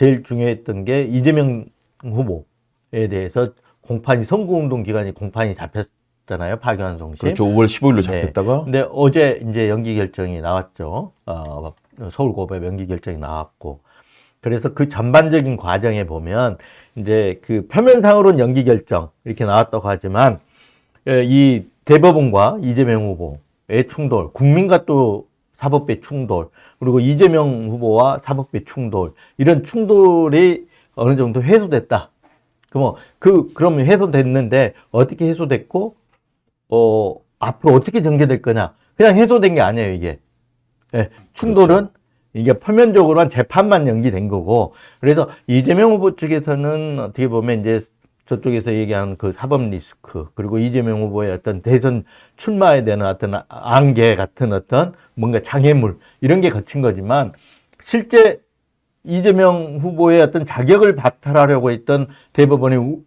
제일 중요했던 게 이재명 후보에 대해서 공판이 선거운동 기간이 공판이 잡혔잖아요. 파기환송심. 그렇죠. 5월 15일로 네. 잡혔다가. 근데 어제 이제 연기 결정이 나왔죠. 서울고법 연기 결정이 나왔고. 그래서 그 전반적인 과정에 보면 이제 그 표면상으로는 연기 결정 이렇게 나왔다고 하지만 이 대법원과 이재명 후보의 충돌, 국민과 또 사법부의 충돌, 그리고 이재명 후보와 사법부의 충돌, 이런 충돌이 어느 정도 해소됐다. 그러면 해소됐는데 어떻게 해소됐고, 앞으로 어떻게 전개될 거냐? 그냥 해소된 게 아니에요, 이게. 네, 충돌은 그렇죠. 이게 표면적으로만 재판만 연기된 거고, 그래서 이재명 후보 측에서는 어떻게 보면 이제 저쪽에서 얘기하는 그 사법 리스크, 그리고 이재명 후보의 어떤 대선 출마에 대한 어떤 안개 같은 어떤 뭔가 장애물, 이런 게 거친 거지만, 실제 이재명 후보의 어떤 자격을 박탈하려고 했던 대법원의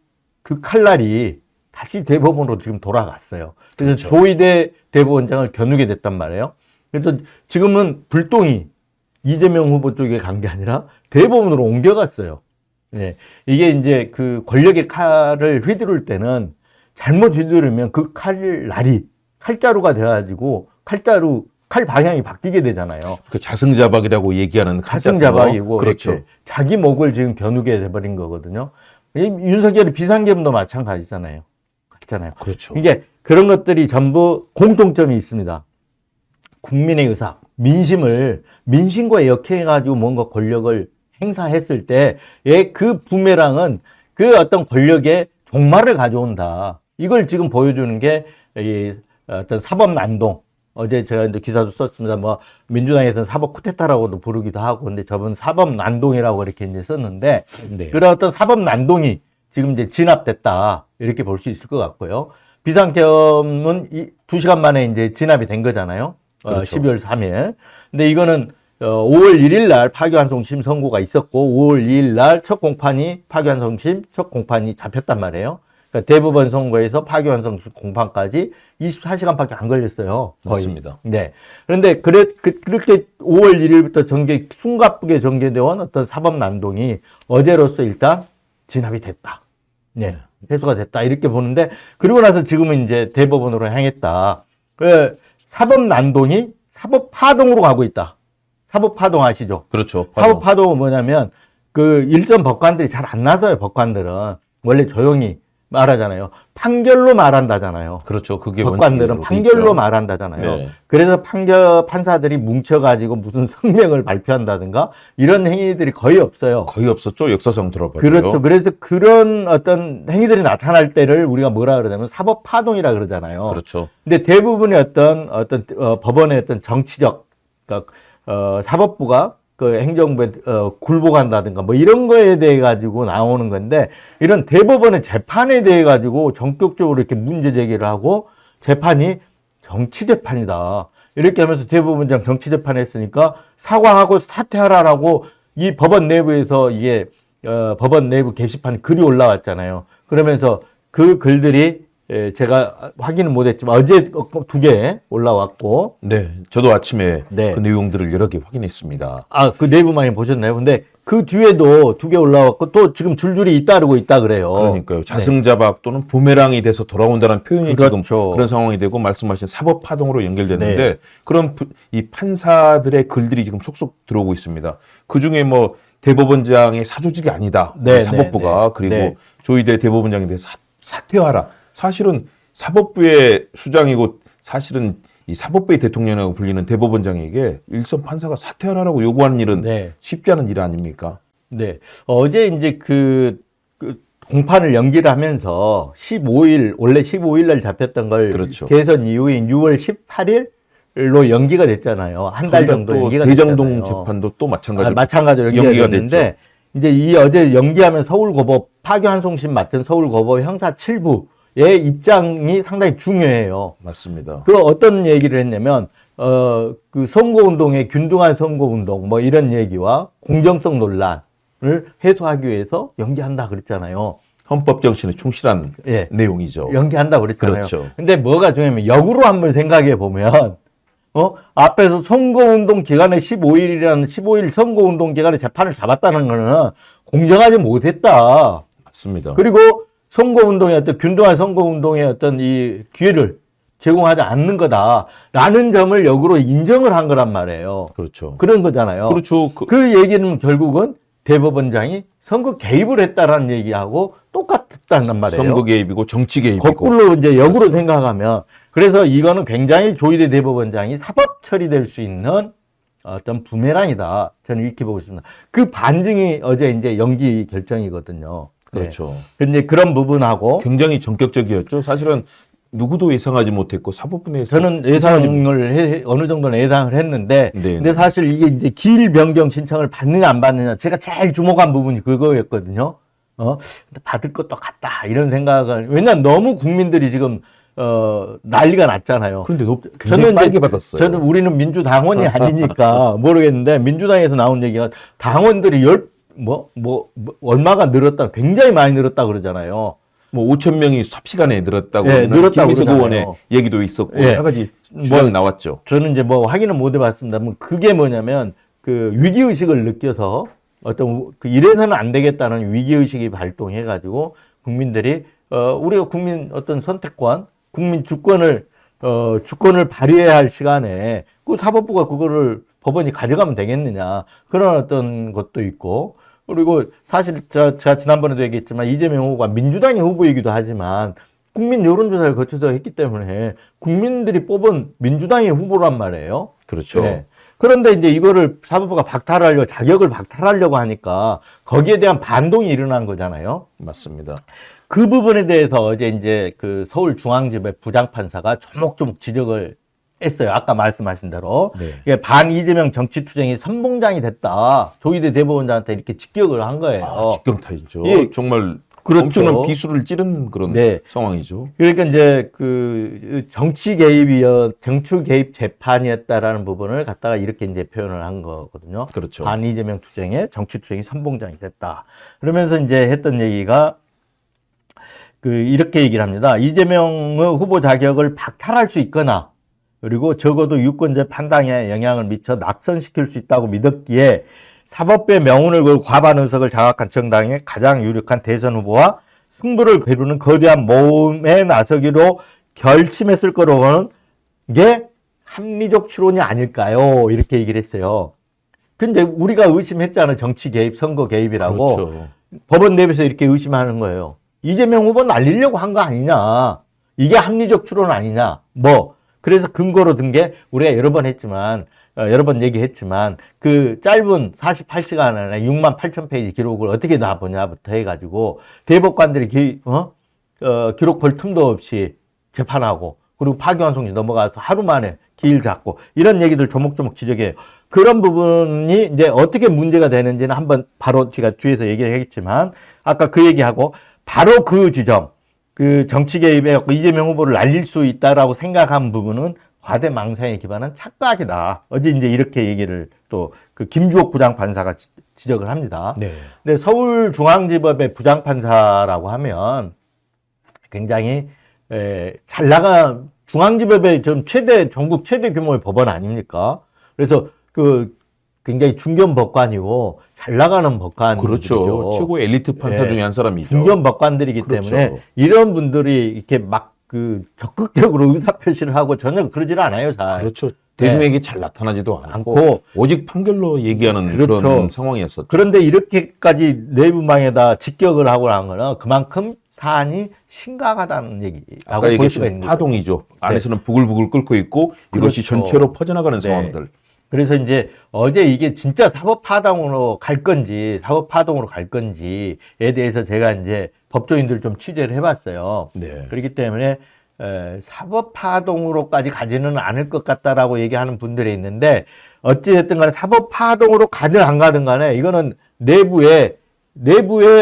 그 칼날이 다시 대법원으로 지금 돌아갔어요. 그래서 그렇죠. 조희대 대법원장을 겨누게 됐단 말이에요. 그래서 지금은 불똥이 이재명 후보 쪽에 간 게 아니라 대법원으로 옮겨갔어요. 네. 이게 이제 그 권력의 칼을 휘두를 때는 잘못 휘두르면 그 칼날이 칼자루가 돼가지고 칼 방향이 바뀌게 되잖아요. 그 자승자박이라고 얘기하는 자승자박이고 그렇죠. 자기 목을 지금 겨누게 돼버린 거거든요. 윤석열이 비상계엄도 마찬가지잖아요. 같잖아요. 그렇죠. 이게 그런 것들이 전부 공통점이 있습니다. 국민의 의사, 민심과 역행해가지고 뭔가 권력을 행사했을 때의 그 부메랑은 그 어떤 권력의 종말을 가져온다. 이걸 지금 보여주는 게 이 어떤 사법난동. 어제 제가 이제 기사도 썼습니다. 뭐 민주당에서는 사법 쿠데타라고도 부르기도 하고, 근데 저번 사법난동이라고 이렇게 이제 썼는데 네. 그런 어떤 사법난동이 지금 이제 진압됐다 이렇게 볼 수 있을 것 같고요. 비상계엄은 2시간 만에 이제 진압이 된 거잖아요. 그렇죠. 12월 3일. 근데 이거는 5월 1일 날 파기환송심 선고가 있었고 5월 2일 날 첫 공판이 파기환송심 첫 공판이 잡혔단 말이에요. 그러니까 대법원 선고에서 파기환송심 공판까지 24시간밖에 안 걸렸어요. 거의. 맞습니다. 네. 그런데 그렇게 5월 1일부터 숨가쁘게 전개되어 온 어떤 사법난동이 어제로서 일단 진압이 됐다. 네. 해소가 됐다. 이렇게 보는데, 그리고 나서 지금은 이제 대법원으로 향했다. 사법난동이 사법파동으로 가고 있다. 사법파동 아시죠? 그렇죠. 사법파동은 뭐냐면, 일선 법관들이 잘 안 나서요, 법관들은. 원래 조용히 말하잖아요. 판결로 말한다잖아요. 그렇죠. 그게 법관들은 판결로 있죠. 말한다잖아요. 네. 그래서 판사들이 뭉쳐가지고 무슨 성명을 발표한다든가 이런 행위들이 거의 없어요. 거의 없었죠. 역사상 들어봐요. 그렇죠. 그래서 그런 어떤 행위들이 나타날 때를 우리가 뭐라 그러냐면 사법파동이라 그러잖아요. 그렇죠. 근데 대부분의 어떤 법원의 어떤 정치적, 그러니까 사법부가 그 행정부에 굴복한다든가 뭐 이런 거에 대해 가지고 나오는 건데, 이런 대법원의 재판에 대해 가지고 전격적으로 이렇게 문제 제기를 하고 재판이 정치 재판이다 이렇게 하면서 대법원장 정치 재판했으니까 사과하고 사퇴하라라고 이 법원 내부에서 이게 법원 내부 게시판 글이 올라왔잖아요. 그러면서 그 글들이 제가 확인은 못했지만 어제 2개 올라왔고, 네, 저도 아침에 네. 그 내용들을 여러 개 확인했습니다. 그 내부만이 보셨나요? 근데 그 뒤에도 2개 올라왔고 또 지금 줄줄이 잇따르고 있다 그래요. 그러니까요. 자승자박 또는 부메랑이 돼서 돌아온다는 표현이 그렇죠. 지금 그런 상황이 되고, 말씀하신 사법파동으로 연결됐는데, 네. 그런 이 판사들의 글들이 지금 속속 들어오고 있습니다. 그중에 뭐 대법원장의 사조직이 아니다. 네, 사법부가. 네, 네. 그리고 네. 조희대 대법원장에 대해서 사퇴하라. 사실은 사법부의 수장이고 사실은 이 사법부의 대통령이라고 불리는 대법원장에게 일선 판사가 사퇴하라고 요구하는 일은 네. 쉽지 않은 일 아닙니까? 네. 어제 이제 그 공판을 연기를 하면서 원래 15일 날 잡혔던 걸 그렇죠. 대선 이후인 6월 18일로 연기가 됐잖아요. 한 달 정도 연기가 대장동 됐잖아요. 재판도 또 마찬가지로 마찬가지로 연기가 됐는데, 이제 이 어제 연기하면 서울고법 파기환송심 맡은 서울고법 형사 7부의 입장이 상당히 중요해요. 맞습니다. 어떤 얘기를 했냐면 그 선거운동의 균등한 선거운동 뭐 이런 얘기와 공정성 논란을 해소하기 위해서 연기한다 그랬잖아요. 헌법 정신에 충실한 내용이죠. 연기한다 그랬잖아요. 그렇죠. 근데 뭐가 중요하면 역으로 한번 생각해 보면 앞에서 선거운동 기간에 15일이라는 15일 선거운동 기간에 재판을 잡았다는 거는 공정하지 못했다. 맞습니다. 그리고 선거운동의 어떤 균등한 선거운동의 어떤 이 기회를 제공하지 않는 거다라는 점을 역으로 인정을 한 거란 말이에요. 그렇죠. 그런 거잖아요. 그렇죠. 그 얘기는 결국은 대법원장이 선거 개입을 했다라는 얘기하고 똑같았단 말이에요. 선거 개입이고 정치 개입이고. 거꾸로 이제 역으로 생각하면 그래서 이거는 굉장히 조희대 대법원장이 사법 처리될 수 있는 어떤 부메랑이다. 저는 이렇게 보고 있습니다. 그 반증이 어제 이제 연기 결정이거든요. 그렇죠. 네. 근데 그런 부분하고 굉장히 전격적이었죠. 사실은 누구도 예상하지 못했고 사법부에서 저는 예상을 어느 정도는 예상을 했는데, 네. 근데 사실 이게 이제 기일 변경 신청을 받느냐 안 받느냐 제가 제일 주목한 부분이 그거였거든요. 받을 것도 같다 이런 생각을 왜냐면 너무 국민들이 지금 난리가 났잖아요. 그런데 굉장히 빨리 받았어요. 저는 우리는 민주당원이 아니니까 모르겠는데 민주당에서 나온 얘기가 당원들이 얼마가 늘었다, 굉장히 많이 늘었다 그러잖아요. 뭐 5천 명이 삽시간에 늘었다고 예, 늘었다고 김희숙 그러잖아요. 의원의 얘기도 있었고 예. 여러 가지 주장이 나왔죠. 저는 이제 확인은 못 해봤습니다만 그게 뭐냐면 그 위기의식을 느껴서 어떤 그 이래서는 안 되겠다는 위기의식이 발동해가지고 국민들이 우리가 국민 어떤 선택권, 국민 주권을 발휘해야 할 시간에 그 사법부가 그거를 법원이 가져가면 되겠느냐 그런 어떤 것도 있고 그리고 사실 제가 지난번에도 얘기했지만 이재명 후보가 민주당의 후보이기도 하지만 국민 여론조사를 거쳐서 했기 때문에 국민들이 뽑은 민주당의 후보란 말이에요. 그렇죠. 네. 그런데 이제 이거를 사법부가 자격을 박탈하려고 하니까 거기에 대한 반동이 일어난 거잖아요. 맞습니다. 그 부분에 대해서 어제 이제 그 서울중앙지법 부장판사가 조목조목 지적을 했어요. 아까 말씀하신 대로. 네. 이게 반 이재명 정치투쟁이 선봉장이 됐다. 조희대 대법원장한테 이렇게 직격을 한 거예요. 직경타이죠. 예. 정말 그렇죠. 엄청난 비수를 찌른 그런 네. 상황이죠. 그러니까 이제 그 정치 개입 재판이었다라는 부분을 갖다가 이렇게 이제 표현을 한 거거든요. 그렇죠. 반 이재명 투쟁에 정치 투쟁이 선봉장이 됐다. 그러면서 이제 했던 얘기가 이렇게 얘기를 합니다. 이재명의 후보 자격을 박탈할 수 있거나 그리고 적어도 유권자 판단에 영향을 미쳐 낙선시킬 수 있다고 믿었기에 사법부의 명운을 걸고 과반 의석을 장악한 정당의 가장 유력한 대선 후보와 승부를 겨루는 거대한 모험에 나서기로 결심했을 거로 보는 게 합리적 추론이 아닐까요? 이렇게 얘기를 했어요. 근데 우리가 의심했잖아요. 정치 개입, 선거 개입이라고. 그렇죠. 법원 내부에서 이렇게 의심하는 거예요. 이재명 후보 날리려고 한 거 아니냐. 이게 합리적 추론 아니냐. 그래서 근거로 든 게 우리가 여러 번 했지만, 여러 번 얘기했지만, 그 짧은 48시간 안에 6만 8천 페이지 기록을 어떻게 다 보냐부터 해가지고, 대법관들이 기록 볼 틈도 없이 재판하고, 그리고 파기환송지 넘어가서 하루 만에 기일 잡고, 이런 얘기들 조목조목 지적해요. 그런 부분이 이제 어떻게 문제가 되는지는 한번 바로 제가 뒤에서 얘기를 하겠지만, 아까 그 얘기하고, 바로 그 지점, 그 정치 개입에 이재명 후보를 날릴 수 있다라고 생각한 부분은 과대망상에 기반한 착각이다. 어제 이제 이렇게 얘기를 또 그 김주옥 부장판사가 지적을 합니다. 네. 근데 서울중앙지법의 부장판사라고 하면 굉장히 잘 나간 중앙지법의 좀 전국 최대 규모의 법원 아닙니까? 그래서 굉장히 중견 법관이고 잘 나가는 법관이죠. 그렇죠. 최고 엘리트 판사 중에 한 사람이죠. 중견 법관들이기 그렇죠. 때문에 이런 분들이 이렇게 막 적극적으로 의사표시를 하고 전혀 그러질 않아요, 잘. 그렇죠. 대중에게 잘 나타나지도 않고, 않고 오직 판결로 얘기하는 그렇죠. 그런 상황이었었죠. 그런데 이렇게까지 내부망에다 직격을 하고 한 거는 그만큼 사안이 심각하다는 얘기라고 볼 수가 있는 거죠. 파동이죠. 안에서는 부글부글 끓고 있고 이것이 그렇죠. 전체로 퍼져나가는 네. 상황들. 그래서 이제 어제 이게 진짜 사법파동으로 갈 건지에 대해서 제가 이제 법조인들 좀 취재를 해봤어요. 네. 그렇기 때문에 사법파동으로까지 가지는 않을 것 같다라고 얘기하는 분들이 있는데 어찌됐든 간에 사법파동으로 가든 안 가든 간에 이거는 내부의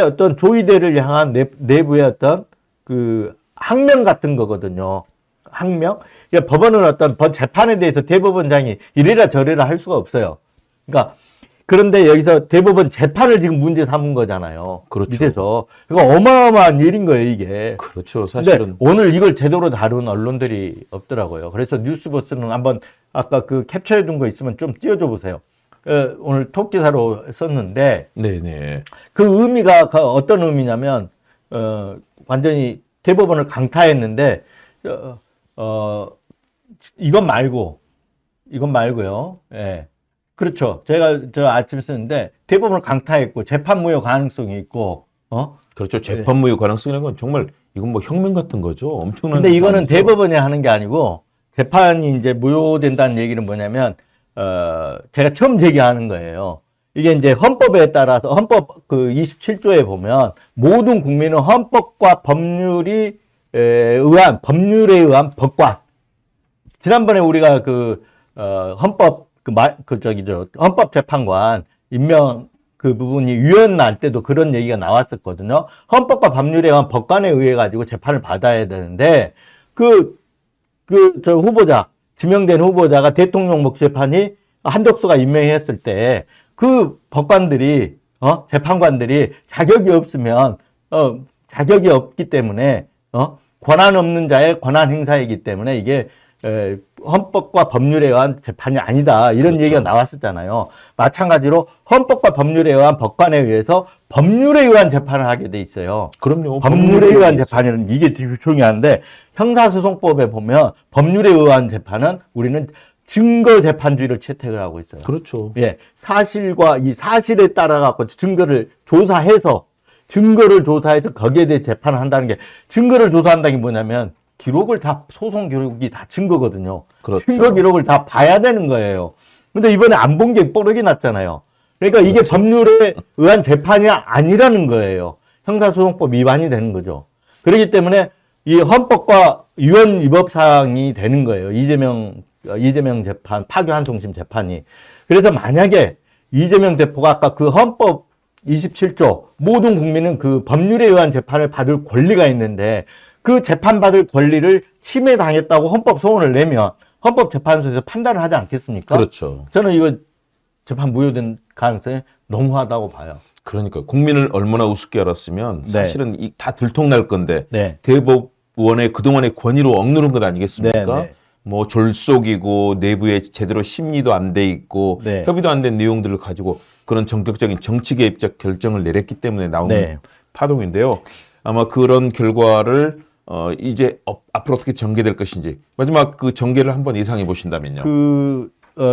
어떤 조의대를 향한 내부의 어떤 그 항명 같은 거거든요. 항명? 그러니까 법원은 어떤 재판에 대해서 대법원장이 이래라 저래라 할 수가 없어요. 그러니까 그런데 여기서 대법원 재판을 지금 문제 삼은 거잖아요. 그렇죠. 밑에서. 그러니까 어마어마한 일인 거예요, 이게. 그렇죠. 근데 사실은 오늘 이걸 제대로 다룬 언론들이 없더라고요. 그래서 뉴스버스는 한번 아까 그 캡처해 둔 거 있으면 좀 띄워줘 보세요. 오늘 톱 기사로 썼는데 네네. 그 의미가 어떤 의미냐면 완전히 대법원을 강타했는데 이건 말고요. 예. 그렇죠. 제가 저 아침에 썼는데 대법원을 강타했고 재판 무효 가능성이 있고 그렇죠. 재판 무효 가능성이라는 건 정말 이건 뭐 혁명 같은 거죠. 엄청난. 근데 이거는 사안이죠. 대법원이 하는 게 아니고 재판이 이제 무효된다는 얘기는 뭐냐면 제가 처음 제기하는 거예요. 이게 이제 헌법에 따라서 헌법 그 27조에 보면 모든 국민은 헌법과 법률에 의한 법관. 지난번에 우리가 헌법 헌법재판관 임명 그 부분이 위헌날 때도 그런 얘기가 나왔었거든요. 헌법과 법률에 의한 법관에 의해 가지고 재판을 받아야 되는데 저 후보자 지명된 후보자가 대통령 목재판이 한덕수가 임명했을 때 그 법관들이 재판관들이 자격이 없으면 자격이 없기 때문에 권한 없는 자의 권한 행사이기 때문에 이게 헌법과 법률에 의한 재판이 아니다. 이런 그렇죠. 얘기가 나왔었잖아요. 마찬가지로 헌법과 법률에 의한 법관에 의해서 법률에 의한 재판을 하게 돼 있어요. 그럼요. 법률에 의한 재판은 이게 되게 중요한데 형사소송법에 보면 법률에 의한 재판은 우리는 증거재판주의를 채택을 하고 있어요. 그렇죠. 예, 사실과 이 사실에 따라 갖고 증거를 조사해서 거기에 대해 재판을 한다는 게 증거를 조사한다는 게 뭐냐면 소송 기록이 다 증거거든요. 그렇죠. 증거 기록을 다 봐야 되는 거예요. 근데 이번에 안 본 게 뽀록이 났잖아요. 그러니까 이게 그렇죠. 법률에 의한 재판이 아니라는 거예요. 형사소송법 위반이 되는 거죠. 그렇기 때문에 이 헌법과 위헌 위법 사항이 되는 거예요. 이재명 재판, 파기환송심 재판이. 그래서 만약에 이재명 대표가 아까 그 헌법 27조 모든 국민은 그 법률에 의한 재판을 받을 권리가 있는데 그 재판받을 권리를 침해당했다고 헌법 소원을 내면 헌법재판소에서 판단을 하지 않겠습니까? 그렇죠. 저는 이거 재판 무효된 가능성이 너무하다고 봐요. 그러니까 국민을 얼마나 우습게 알았으면 네. 사실은 다 들통날 건데 네. 대법원의 그동안의 권위로 억누른 것 아니겠습니까? 네, 네. 뭐 졸속이고 내부에 제대로 심리도 안 돼 있고 네. 협의도 안 된 내용들을 가지고 그런 전격적인 정치 개입적 결정을 내렸기 때문에 나온 네. 파동인데요. 아마 그런 결과를 이제 앞으로 어떻게 전개될 것인지 마지막 그 전개를 한번 예상해 보신다면요.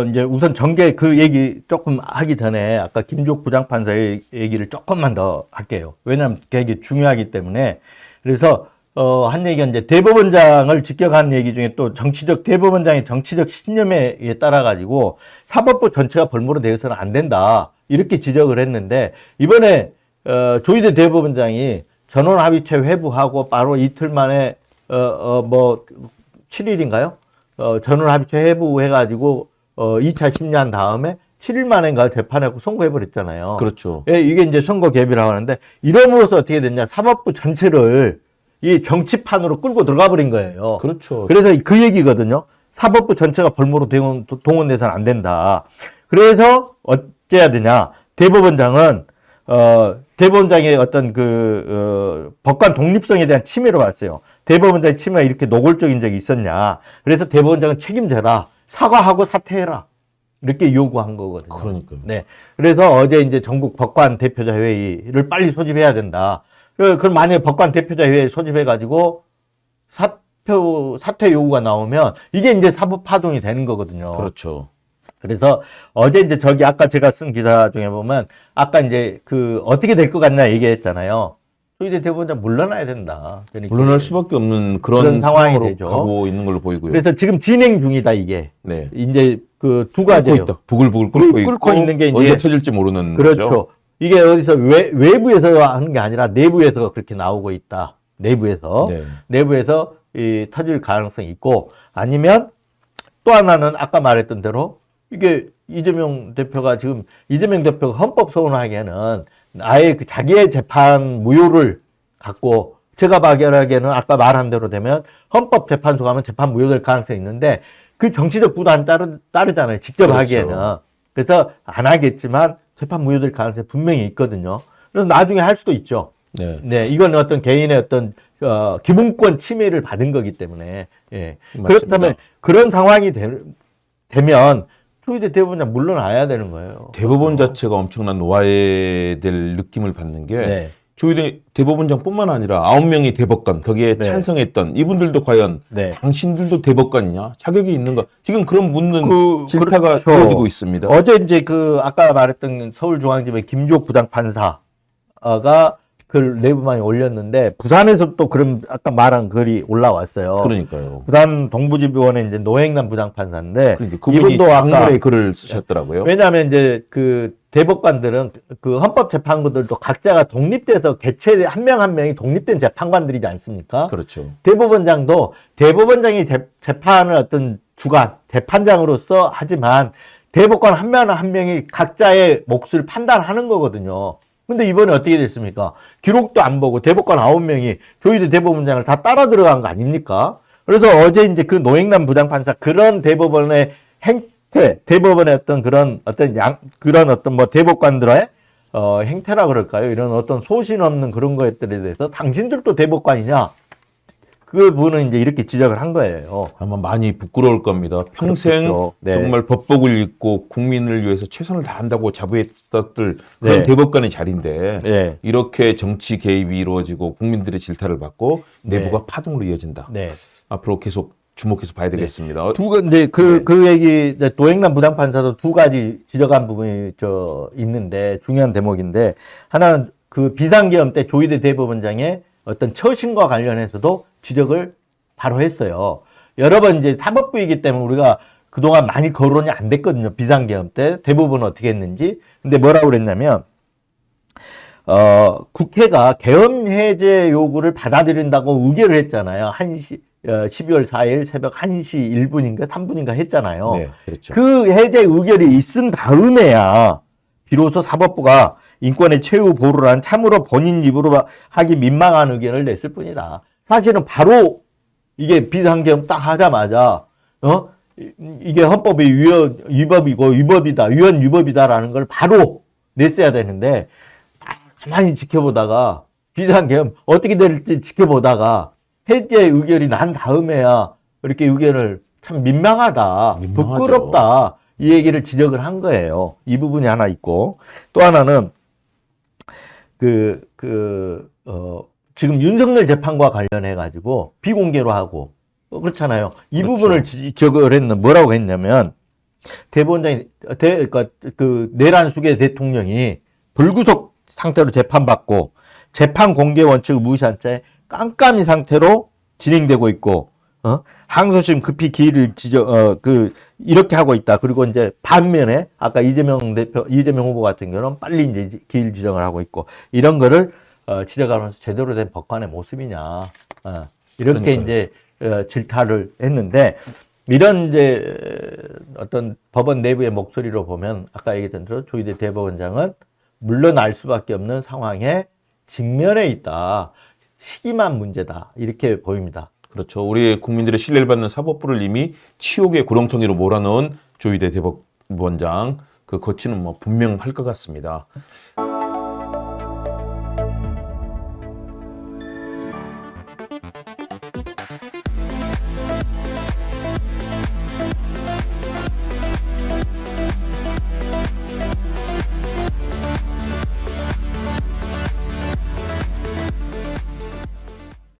이제 우선 전개 그 얘기 조금 하기 전에 아까 김주옥 부장판사의 얘기를 조금만 더 할게요. 왜냐하면 되게 중요하기 때문에. 그래서 한 얘기가 이제 대법원장을 직격한 얘기 중에 또 대법원장의 정치적 신념에 따라 가지고 사법부 전체가 벌모로 되어서는 안 된다. 이렇게 지적을 했는데 이번에 조희대 대법원장이 전원합의체 회부하고 바로 이틀 만에 7일인가요? 전원합의체 회부해가지고 2차 심리한 다음에 7일 만인가 재판하고 선고해버렸잖아요. 그렇죠. 예, 이게 이제 선거 개비라고 하는데 이러므로써 어떻게 됐냐? 사법부 전체를 이 정치판으로 끌고 들어가 버린 거예요. 그렇죠. 그래서 그 얘기거든요. 사법부 전체가 벌모로 동원돼서는 안 된다. 그래서 어째야 되냐? 대법원장은 대법원장의 어떤 법관 독립성에 대한 침해로 봤어요. 대법원장의 침해가 이렇게 노골적인 적이 있었냐. 그래서 대법원장은 책임져라. 사과하고 사퇴해라. 이렇게 요구한 거거든요. 그러니까요. 네. 그래서 어제 이제 전국 법관 대표자 회의를 빨리 소집해야 된다. 그럼 만약에 법관 대표자 회의 소집해가지고 사퇴 요구가 나오면 이게 이제 사법 파동이 되는 거거든요. 그렇죠. 그래서 어제 이제 저기 아까 제가 쓴 기사 중에 보면 아까 이제 어떻게 될 것 같냐 얘기했잖아요. 조희대 대법원장 물러나야 된다. 그러니까 물러날 수밖에 없는 그런 그런 상황이 상황으로 되죠. 가고 있는 걸로 보이고요. 그래서 지금 진행 중이다 이게. 네. 이제 두 끓고 가지예요. 있다. 부글부글 끓고 있고 끓고 있는 게 이제 언제 터질지 모르는 그렇죠. 거죠. 이게 어디서 외부에서 하는 게 아니라 내부에서 그렇게 나오고 있다. 내부에서 터질 가능성이 있고 아니면 또 하나는 아까 말했던 대로 이게 이재명 대표가 헌법 소원하기에는 아예 자기의 재판 무효를 갖고 제가 발견하기에는 아까 말한 대로 되면 헌법재판소 가면 재판 무효될 가능성이 있는데 그 정치적 부담이 따르잖아요. 직접 그렇죠. 하기에는. 그래서 안 하겠지만 재판 무효될 가능성이 분명히 있거든요. 그래서 나중에 할 수도 있죠. 네. 이건 어떤 개인의 어떤 기본권 침해를 받은 거기 때문에. 예. 맞습니다. 그렇다면 그런 상황이 되면 조희대 대법원장 물러나야 되는 거예요. 대법원 자체가 엄청난 노화될 느낌을 받는 게 네. 조희대 대법원장뿐만 아니라 9명이 대법관 거기에 네. 찬성했던 이분들도 과연 네. 당신들도 대법관이냐 자격이 있는가 지금 그런 묻는 질타가 그렇죠. 주어지고 있습니다. 어제 이제 그 아까 말했던 서울중앙지법 김주옥 부장판사가 그 내부망에 올렸는데 부산에서 또 그런 아까 말한 글이 올라왔어요. 그러니까요. 부산 동부지법원의 이제 노행남 부장판사인데 그러니까 그분이 이분도 아까 당물에 글을 쓰셨더라고요. 왜냐하면 이제 그 대법관들은 그 헌법재판관들도 각자가 독립돼서 개체 한 명 한 명이 독립된 재판관들이지 않습니까? 그렇죠. 대법원장도 대법원장이 재판을 어떤 주관 재판장으로서 하지만 대법관 한 명 한 명이 각자의 몫을 판단하는 거거든요. 근데 이번에 어떻게 됐습니까? 기록도 안 보고 대법관 9명이 조희대 대법원장을 다 따라 들어간 거 아닙니까? 그래서 어제 이제 그 노행남 부장판사 그런 대법원의 행태, 대법원의 어떤 그런 뭐 대법관들의 행태라 그럴까요? 이런 어떤 소신 없는 그런 것들에 대해서 당신들도 대법관이냐? 그 분은 이제 이렇게 지적을 한 거예요. 아마 많이 부끄러울 겁니다. 평생 그렇겠죠. 네. 정말 법복을 입고 국민을 위해서 최선을 다한다고 자부했었을 그런 네. 대법관의 자리인데 네. 이렇게 정치 개입이 이루어지고 국민들의 질타를 받고 내부가 파동으로 이어진다. 네. 앞으로 계속 주목해서 봐야 되겠습니다. 근데 그 얘기, 노행남 부장판사도 두 가지 지적한 부분이 있는데, 중요한 대목인데, 하나는 그 비상계엄 때 조희대 대법원장의 어떤 처신과 관련해서도 지적을 바로 했어요. 여러 번 이제 사법부이기 때문에 우리가 그동안 많이 거론이 안 됐거든요. 비상계엄 때 대부분 어떻게 했는지. 근데 뭐라고 그랬냐면, 국회가 계엄 해제 요구를 받아들인다고 의결을 했잖아요. 12월 4일 새벽 1시 1분인가 3분인가 했잖아요. 네, 그렇죠. 그 해제 의결이 있은 다음에야 비로소 사법부가 인권의 최후 보루란 참으로 본인 입으로 하기 민망한 의견을 냈을 뿐이다. 사실은 바로 이게 비상계엄 딱 하자마자 이게 헌법의 위법이고 위헌 위법이다라는 걸 바로 냈어야 되는데 가만히 지켜보다가 비상계엄 어떻게 될지 지켜보다가 해제 의결이 난 다음에야 이렇게 의견을 참 민망하다, 민망하죠. 부끄럽다 이 얘기를 지적을 한 거예요. 이 부분이 하나 있고 또 하나는 지금 윤석열 재판과 관련해 가지고 비공개로 하고 그렇잖아요. 이 그렇죠. 부분을 지적을 뭐라고 했냐면 대법원장이 내란수계 대통령이 불구속 상태로 재판받고 재판 공개 원칙을 무시한 채 깜깜이 상태로 진행되고 있고, 항소심 급히 기일을 이렇게 하고 있다. 그리고 이제 반면에 아까 이재명 후보 같은 경우는 빨리 이제 기일 지정을 하고 있고, 이런 거를, 지적하면서 제대로 된 법관의 모습이냐. 이렇게 그러니까요. 이제, 질타를 했는데, 이런 이제 어떤 법원 내부의 목소리로 보면 아까 얘기했던 대로 조희대 대법원장은 물러날 수밖에 없는 상황에 직면해 있다. 시기만 문제다. 이렇게 보입니다. 그렇죠. 우리 국민들의 신뢰를 받는 사법부를 이미 치욕의 구렁텅이로 몰아넣은 조희대 대법원장 그 거치는 뭐 분명할 것 같습니다.